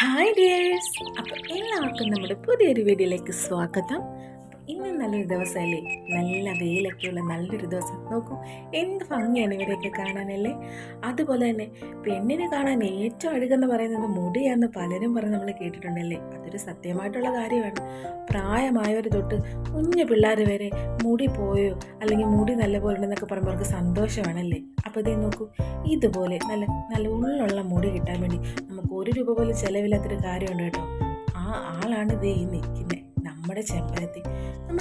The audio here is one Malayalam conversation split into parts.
Hi dears. അപ്പോൾ എല്ലാവർക്കും നമ്മുടെ പുതിയൊരു വീഡിയോയിലേക്ക് സ്വാഗതം. ഇന്ന് നല്ലൊരു ദിവസമല്ലേ, നല്ല വെയിലൊക്കെയുള്ള നല്ലൊരു ദിവസം. നോക്കൂ, എന്ത് ഭംഗിയാണ് ഇവരെയൊക്കെ കാണാനല്ലേ. അതുപോലെ തന്നെ പെണ്ണിനെ കാണാൻ ഏറ്റവും അഴകെന്ന് പറയുന്നത് മുടിയാന്ന് പലരും പറഞ്ഞ് നമ്മൾ കേട്ടിട്ടുണ്ടല്ലേ. അതൊരു സത്യമായിട്ടുള്ള കാര്യമാണ്. പ്രായമായവർ തൊട്ട് കുഞ്ഞു പിള്ളേർ വരെ മുടി പോയോ അല്ലെങ്കിൽ മുടി നല്ലപോലെ ഉണ്ടെന്നൊക്കെ പറയുമ്പോൾ അവർക്ക് സന്തോഷമാണല്ലേ. അപ്പോൾ ഇതേ നോക്കൂ, ഇതുപോലെ നല്ല നല്ല ഉള്ളുള്ള മുടി കിട്ടാൻ വേണ്ടി നമുക്ക് 1 രൂപ പോലും ചിലവില്ലാത്തൊരു കാര്യമുണ്ട് കേട്ടോ. ആ ആളാണ് ഇതേ ഈ നിൽക്കുന്നത്, നമ്മുടെ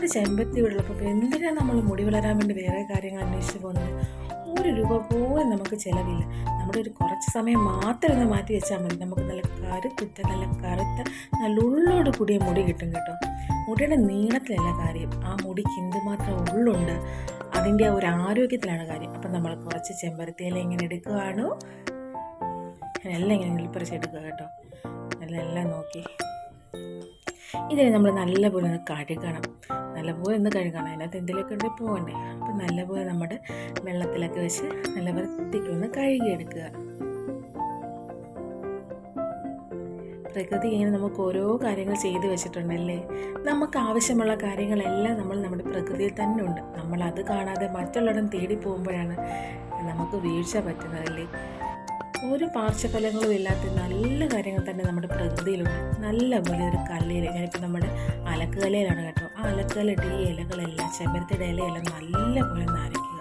ചെമ്പരത്തി ഉള്ളപ്പോൾ എന്തിനാണ് നമ്മൾ മുടി വളരാൻ വേണ്ടി വേറെ കാര്യങ്ങൾ അന്വേഷിച്ച് പോകുന്നത്? 1 രൂപ പോലും നമുക്ക് ചിലവില്ല. നമ്മുടെ ഒരു കുറച്ച് സമയം മാത്രം ഒന്ന് മാറ്റി വെച്ചാൽ മതി, നമുക്ക് നല്ല നല്ല കറുത്ത നല്ല ഉള്ളോട് കൂടിയ മുടി കിട്ടും കേട്ടോ. മുടിയുടെ നീളത്തിലല്ല കാര്യം, ആ മുടിക്ക് എന്തുമാത്രം ഉള്ളുണ്ട് അതിൻ്റെ ആ ഒരു ആരോഗ്യത്തിലാണ് കാര്യം. അപ്പം നമ്മൾ കുറച്ച് ചെമ്പരത്തിയില ഇങ്ങനെ എടുക്കുകയാണോ, എല്ലാം ഇങ്ങനെ എളുപ്പറിച്ചെടുക്കുക കേട്ടോ. എല്ലാം നോക്കി ഇതിനെ നമ്മൾ നല്ലപോലെ ഒന്ന് കഴുകണം. നല്ലപോലെ ഒന്ന് കഴുകണം, അതിനകത്ത് എന്തെങ്കിലുമൊക്കെ ഉണ്ടെങ്കിൽ പോകണ്ടേ. അപ്പം നല്ലപോലെ നമ്മുടെ വെള്ളത്തിലൊക്കെ വെച്ച് നല്ല വൃത്തിക്കൊന്ന് കഴുകിയെടുക്കുക. പ്രകൃതി ഇങ്ങനെ നമുക്ക് ഓരോ കാര്യങ്ങൾ ചെയ്തു വെച്ചിട്ടുണ്ടല്ലേ. നമുക്ക് ആവശ്യമുള്ള കാര്യങ്ങളെല്ലാം നമ്മുടെ പ്രകൃതിയിൽ തന്നെ ഉണ്ട്. നമ്മൾ അത് കാണാതെ മറ്റുള്ളിടം തേടി പോകുമ്പോഴാണ് നമുക്ക് വീഴ്ച പറ്റുന്നതല്ലേ. ഒരു പാർശ്വഫലങ്ങളും ഇല്ലാത്ത നല്ല കാര്യങ്ങൾ തന്നെ നമ്മുടെ പ്രകൃതിയിലുണ്ട്. നല്ലപോലെ ഒരു കല്ലിൽ, ഞാനിപ്പോൾ നമ്മുടെ അലക്കുകലയിലാണ് കേട്ടോ. ആ അലക്കുകലിട്ട് ഈ ഇലകളെല്ലാം, ചെമ്പരത്തിയുടെ ഇലയെല്ലാം നല്ലപോലെ നരയ്ക്കുക.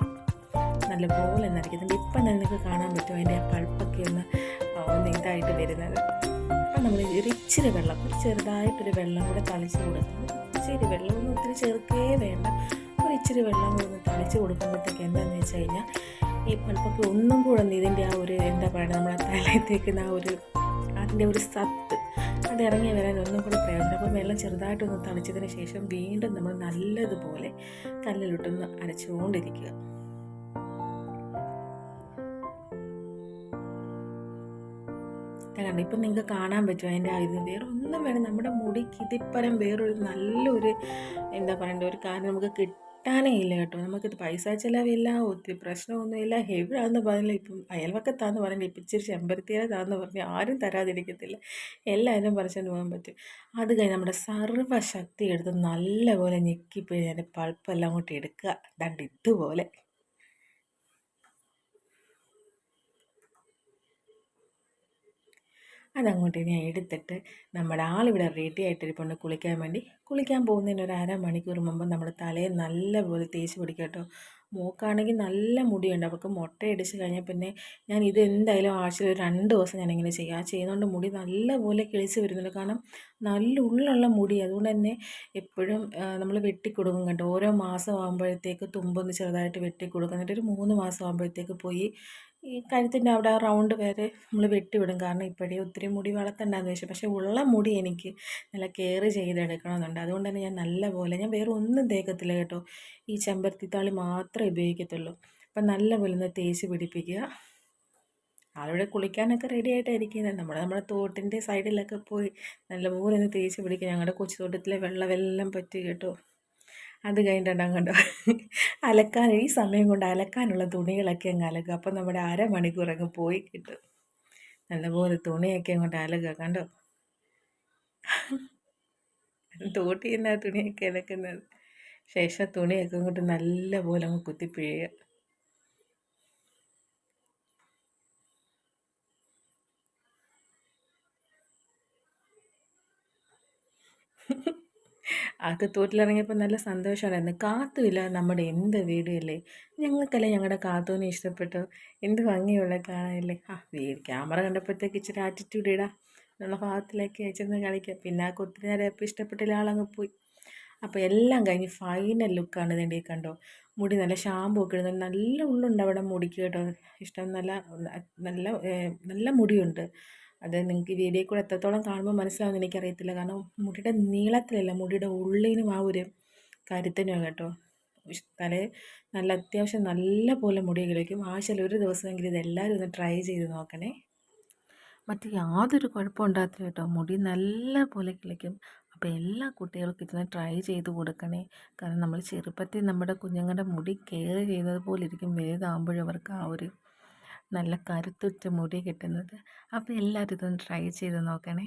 നല്ലപോലെ നരയ്ക്കുന്നുണ്ട്. ഇപ്പം തന്നെ നിങ്ങൾക്ക് കാണാൻ പറ്റും അതിൻ്റെ ആ പൾപ്പൊക്കെ ഒന്ന് ഇതായിട്ട് വരുന്നത്. അപ്പം നമ്മൾ ഇച്ചിരി വെള്ളം, ഒരു ചെറുതായിട്ടൊരു വെള്ളം കൂടെ തളിച്ച് കൊടുക്കുന്നു. ഇച്ചിരി വെള്ളമൊന്നും ഒത്തിരി ചേർക്കേ വേണ്ട, ഒരു ഇച്ചിരി വെള്ളം കൂടെ ഒന്ന് തളിച്ച് കൊടുക്കുമ്പോഴത്തേക്ക് എന്താണെന്ന് വെച്ച് കഴിഞ്ഞാൽ ഈ പൾപ്പൊക്കെ ഒന്നും കൂടെ ഇതിൻ്റെ ആ ഒരു എന്താ പറയുക, നമ്മളെ തലയിൽ അതിൻ്റെ ഒരു സത്ത് അത് ഇറങ്ങി വരാൻ ഒന്നും കൂടെ പ്രയോജനം. അപ്പോൾ വെള്ളം ചെറുതായിട്ടൊന്ന് തളിച്ചതിന് ശേഷം വീണ്ടും നമ്മൾ നല്ലതുപോലെ കല്ലിലിട്ടൊന്ന് അരച്ചുകൊണ്ടിരിക്കുക. കാരണം ഇപ്പം നിങ്ങൾക്ക് കാണാൻ പറ്റും അതിൻ്റെ ഇത്. വേറെ ഒന്നും വേണം, നമ്മുടെ മുടിക്ക് ഇതിപ്പരം വേറൊരു നല്ലൊരു എന്താ പറയേണ്ട ഒരു കാര്യം നമുക്ക് കിട്ടാനേ ഇല്ല കേട്ടോ. നമുക്കിത് പൈസ ചിലവില്ല, ഒത്തിരി പ്രശ്നമൊന്നുമില്ല. എവിടെയാണെന്ന് പറഞ്ഞില്ല, ഇപ്പം അയൽവക്കത്താന്ന് പറഞ്ഞില്ല, ഇപ്പം ഇച്ചിരി ചെമ്പരത്തിയാതാന്ന് പറഞ്ഞാൽ ആരും തരാതിരിക്കത്തില്ല, എല്ലാവരും പറിച്ചുകൊണ്ട് പോകാൻ പറ്റും. അത് കഴിഞ്ഞ് നമ്മുടെ സർവ്വശക്തി എടുത്ത് നല്ലപോലെ ഞെക്കിപ്പോയി അതിൻ്റെ പൾപ്പെല്ലാം അങ്ങോട്ട് എടുക്കുക. ദണ്ട് ഇതുപോലെ അതങ്ങോട്ട് ഇനി എടുത്തിട്ട് നമ്മുടെ ആളിവിടെ റെഡി ആയിട്ടിരിപ്പുണ്ട് കുളിക്കാൻ പോകുന്നതിന് ഒരു അരമണിക്കൂർ മുമ്പ് നമ്മൾ തലയെ നല്ലപോലെ തേച്ച് പിടിക്കുക കേട്ടോ. മൂക്കാണെങ്കിൽ നല്ല മുടിയുണ്ട്, അവൾക്ക് മുട്ടയടിച്ച് കഴിഞ്ഞാൽ പിന്നെ ഞാൻ ഇത് എന്തായാലും ആഴ്ചയിൽ ഒരു 2 ദിവസം ഞാനിങ്ങനെ ചെയ്യും. ആ ചെയ്യുന്നതുകൊണ്ട് മുടി നല്ലപോലെ കിളിച്ച് വരുന്നുണ്ട്. കാരണം നല്ല ഉള്ളുള്ള മുടി, അതുകൊണ്ട് തന്നെ എപ്പോഴും നമ്മൾ വെട്ടിക്കൊടുക്കും കേട്ടോ. ഓരോ മാസം ആകുമ്പോഴത്തേക്ക് തുമ്പൊന്ന് ചെറുതായിട്ട് വെട്ടിക്കൊടുക്കും. എന്നിട്ട് ഒരു 3 മാസം ആകുമ്പോഴത്തേക്ക് പോയി ഈ കഴുത്തിൻ്റെ അവിടെ ആ റൗണ്ട് വരെ നമ്മൾ വെട്ടിവിടും. കാരണം ഇപ്പോഴേ ഒത്തിരി മുടി വളർത്തണ്ടെന്ന് വെച്ചു, പക്ഷേ ഉള്ള മുടി എനിക്ക് നല്ല കെയർ ചെയ്തെടുക്കണമെന്നുണ്ട്. അതുകൊണ്ട് തന്നെ ഞാൻ വേറെ ഒന്നും തേക്കത്തില്ല കേട്ടോ. ഈ ചെമ്പരത്തിത്താളി മാത്രമേ ഉപയോഗിക്കത്തുള്ളൂ. അപ്പം നല്ലപോലെ ഒന്ന് തേച്ച് പിടിപ്പിക്കുക. ആളിവിടെ കുളിക്കാനൊക്കെ റെഡി ആയിട്ടായിരിക്കുന്നത്. നമ്മുടെ തോട്ടിൻ്റെ സൈഡിലൊക്കെ പോയി നല്ലപോലെ ഒന്ന് തേച്ച് പിടിക്കുക. ഞങ്ങളുടെ കൊച്ചു തോട്ടത്തിലെ വെള്ളമെല്ലാം പറ്റി കേട്ടോ. അത് കഴിഞ്ഞിട്ടുണ്ടാകും കണ്ടോ, ഈ സമയം കൊണ്ട് അലക്കാനുള്ള തുണികളൊക്കെ അങ്ങ് അലക്കുക. അപ്പം നമ്മുടെ അരമണിക്കൂർ അങ്ങ് പോയി കിട്ടും. നല്ലപോലെ തുണിയൊക്കെ അങ്ങോട്ട് അലക്കുക കണ്ടോ. തോട്ടിൽ നിന്ന് ആ തുണിയൊക്കെ അലക്കുന്നത്. ശേഷം തുണിയൊക്കെ അങ്ങോട്ട് നല്ലപോലെ അങ്ങ് കുത്തിപ്പിഴുക. അത് തോട്ടിലിറങ്ങിയപ്പോൾ നല്ല സന്തോഷമായിരുന്നു. കാത്തുമില്ല നമ്മുടെ എന്ത് വീഡിയോ. ഞങ്ങൾക്കല്ലേ ഞങ്ങളുടെ കാത്തൂനെ ഇഷ്ടപ്പെട്ടു. എന്ത് ഭംഗിയുള്ള കാണാനല്ലേ. ക്യാമറ കണ്ടപ്പോഴത്തേക്ക് ഇച്ചിരി ആറ്റിറ്റ്യൂഡ് ഇടാം എന്നുള്ള ഭാഗത്തിലേക്ക് അയച്ചെന്ന് കളിക്കാം. പിന്നെ ആ ഒത്തിരി നേരം എപ്പോൾ ഇഷ്ടപ്പെട്ടില്ല, ആളങ്ങ് പോയി. അപ്പോൾ എല്ലാം കഴിഞ്ഞ് ഫൈനൽ ലുക്കാണ് ഇതിൻ്റെ. കണ്ടോ, മുടി നല്ല ഷാമ്പൂ ഒക്കെ ഇടുന്നത്, നല്ല ഉള്ളുണ്ട് അവിടെ മുടിക്ക് കേട്ടോ. ഇഷ്ടം നല്ല നല്ല നല്ല മുടിയുണ്ട്. അത് നിങ്ങൾക്ക് വീഡിയോയിൽ കൂടെ എത്രത്തോളം കാണുമ്പോൾ മനസ്സിലാവുമെന്ന് എനിക്കറിയത്തില്ല. കാരണം മുടിയുടെ നീളത്തിലല്ല, മുടിയുടെ ഉള്ളിനും ആ ഒരു കരുത്തിനും കേട്ടോ. തലേ നല്ല അത്യാവശ്യം നല്ല പോലെ മുടി കിളിക്കും. ആഴ്ചയിൽ ഒരു ദിവസമെങ്കിലും ഇതെല്ലാവരും ഒന്ന് ട്രൈ ചെയ്ത് നോക്കണേ. മറ്റ് യാതൊരു കുഴപ്പം ഉണ്ടാകത്തില്ല കേട്ടോ. മുടി നല്ല പോലെ കിളിക്കും. അപ്പോൾ എല്ലാ കുട്ടികൾക്കും ഇതൊന്ന് ട്രൈ ചെയ്ത് കൊടുക്കണേ. കാരണം നമ്മൾ ചെറുപ്പത്തിൽ നമ്മുടെ കുഞ്ഞുങ്ങളുടെ മുടി കെയർ ചെയ്യുന്നത് പോലെ ഇരിക്കും വലുതാകുമ്പോഴും അവർക്ക് ആ ഒരു നല്ല കരുത്തുറ്റ മുടി കിട്ടുന്നത്. അപ്പോൾ എല്ലാവരും ഇതൊന്ന് ട്രൈ ചെയ്ത് നോക്കണേ.